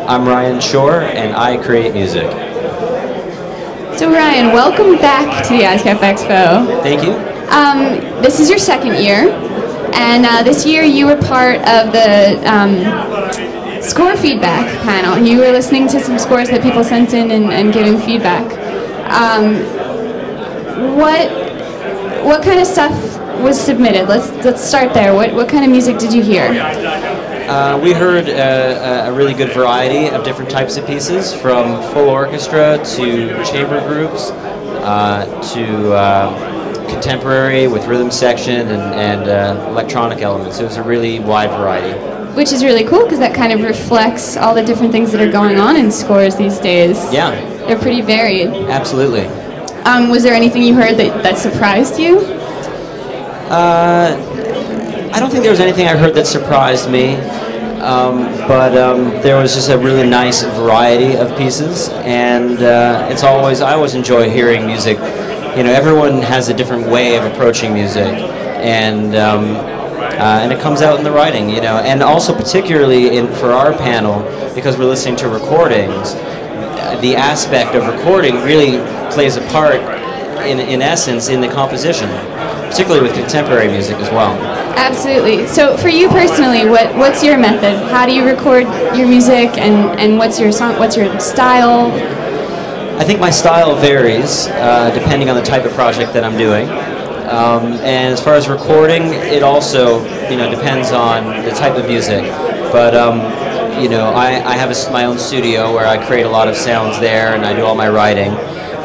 I'm Ryan Shore, and I create music. So Ryan, welcome back to the ASCAP Expo. Thank you. This is your second year, and this year you were part of the score feedback panel. You were listening to some scores that people sent in and giving feedback. What kind of stuff was submitted? Let's start there. What kind of music did you hear? We heard a really good variety of different types of pieces, from full orchestra to chamber groups to contemporary with rhythm section and electronic elements. It was a really wide variety. Which is really cool because that kind of reflects all the different things that are going on in scores these days. Yeah. They're pretty varied. Absolutely. Was there anything you heard that surprised you? I don't think there was anything I heard that surprised me, but there was just a really nice variety of pieces, and I always enjoy hearing music. You know, everyone has a different way of approaching music, and it comes out in the writing, you know, and also particularly for our panel, because we're listening to recordings, the aspect of recording really plays a part in essence in the composition, particularly with contemporary music as well. Absolutely. So for you personally, what's your method? How do you record your music, and what's your style? I think my style varies depending on the type of project that I'm doing. And as far as recording, it also, you know, depends on the type of music. But you know, I have my own studio where I create a lot of sounds there, and I do all my writing.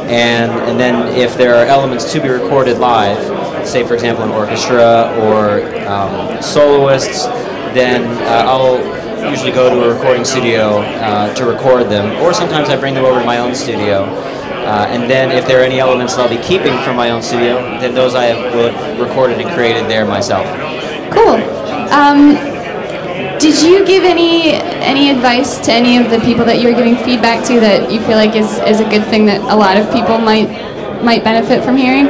And then if there are elements to be recorded live, say for example an orchestra or soloists, then I'll usually go to a recording studio to record them, or sometimes I bring them over to my own studio. And then if there are any elements that I'll be keeping from my own studio, then those I will have recorded and created there myself. Cool. Did you give any advice to any of the people that you were giving feedback to that you feel like is a good thing that a lot of people might benefit from hearing?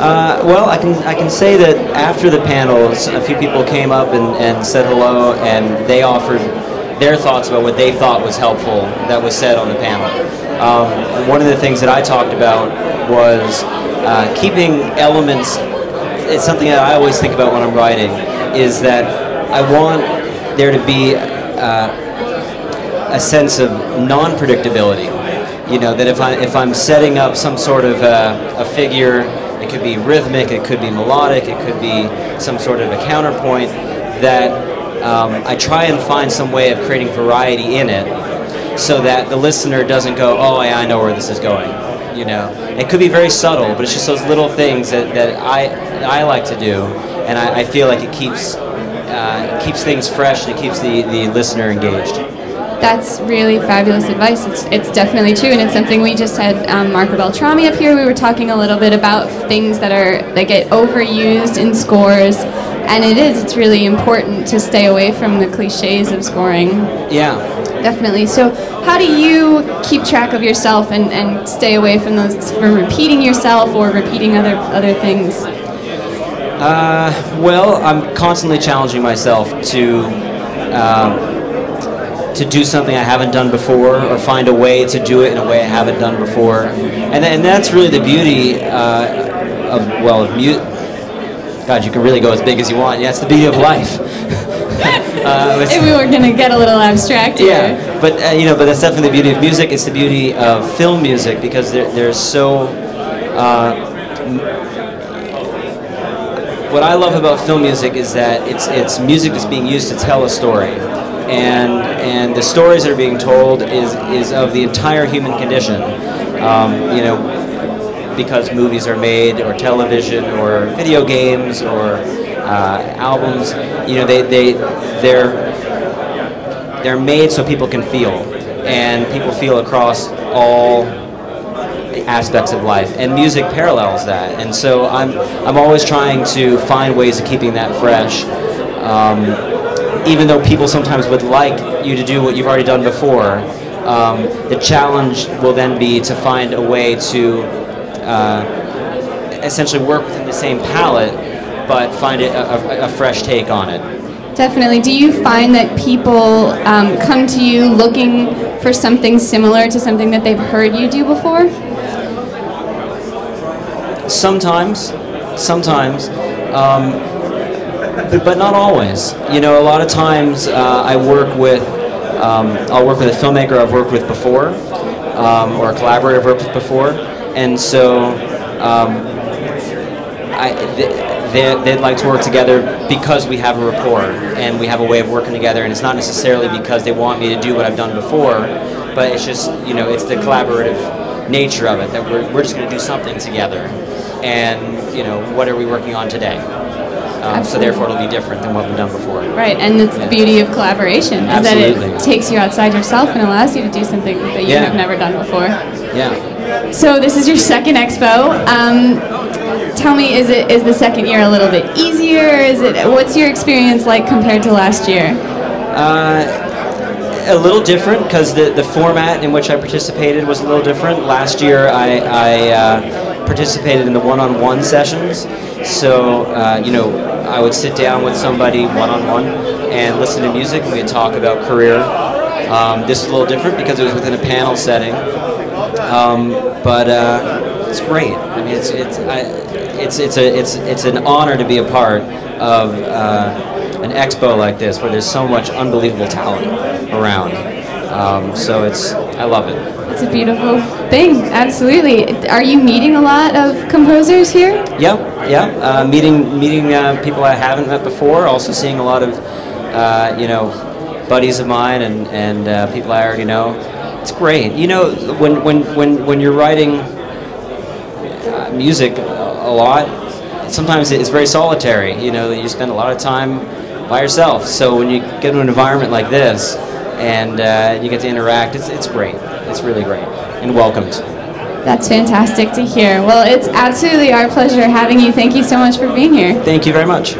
Well, I can say that after the panels, a few people came up and said hello, and they offered their thoughts about what they thought was helpful that was said on the panel. One of the things that I talked about was keeping elements. It's something that I always think about when I'm writing, is that I want there to be a sense of non-predictability. You know, that if I'm setting up some sort of a figure, it could be rhythmic, it could be melodic, it could be some sort of a counterpoint, that I try and find some way of creating variety in it, so that the listener doesn't go, oh yeah, I know where this is going. You know, it could be very subtle, but it's just those little things that I like to do, and I feel like it keeps things fresh and it keeps the listener engaged. That's really fabulous advice. It's definitely true, and it's something we just had Marco Beltrami up here. We were talking a little bit about things that get overused in scores, and it's really important to stay away from the cliches of scoring. Yeah. Definitely. So how do you keep track of yourself and stay away from from repeating yourself or repeating other things? Well, I'm constantly challenging myself to do something I haven't done before, or find a way to do it in a way I haven't done before, and that's really the beauty of music. God, you can really go as big as you want. Yeah, it's the beauty of life. If we were going to get a little abstract here. Yeah, but you know, but that's definitely the beauty of music. It's the beauty of film music, because there's so. What I love about film music is that it's music that's being used to tell a story, and the stories that are being told is of the entire human condition. You know, because movies are made, or television, or video games, or albums. You know, they're made so people can feel, and people feel across all aspects of life, and music parallels that. And so I'm always trying to find ways of keeping that fresh, even though people sometimes would like you to do what you've already done before. The challenge will then be to find a way to essentially work within the same palette, but find a fresh take on it. Definitely. Do you find that people come to you looking for something similar to something that they've heard you do before? Sometimes, but not always. You know, a lot of times I'll work with a filmmaker I've worked with before, or a collaborator I've worked with before, and so they'd like to work together because we have a rapport and we have a way of working together, and it's not necessarily because they want me to do what I've done before, but it's just, you know, it's the collaborative nature of it, that we're just going to do something together, and, you know, what are we working on today? So therefore it'll be different than what we've done before. Right, and it's the beauty of collaboration, is that it takes you outside yourself and allows you to do something that you have never done before. Yeah. So this is your second expo. Tell me, is the second year a little bit easier? What's your experience like compared to last year? A little different, because the format in which I participated was a little different. Last year I participated in the one-on-one sessions, so you know, I would sit down with somebody one-on-one and listen to music, and we'd talk about career. This is a little different because it was within a panel setting, but it's great. I mean, it's an honor to be a part of an expo like this, where there's so much unbelievable talent around. So I love it. It's a beautiful thing, absolutely. Are you meeting a lot of composers here? Yeah. Meeting people I haven't met before. Also seeing a lot of you know, buddies of mine and people I already know. It's great. You know, when you're writing music a lot, sometimes it's very solitary. You know, you spend a lot of time by yourself. So when you get into an environment like this and you get to interact, it's great. It's really great and welcomed. That's fantastic to hear. Well, it's absolutely our pleasure having you. Thank you so much for being here. Thank you very much.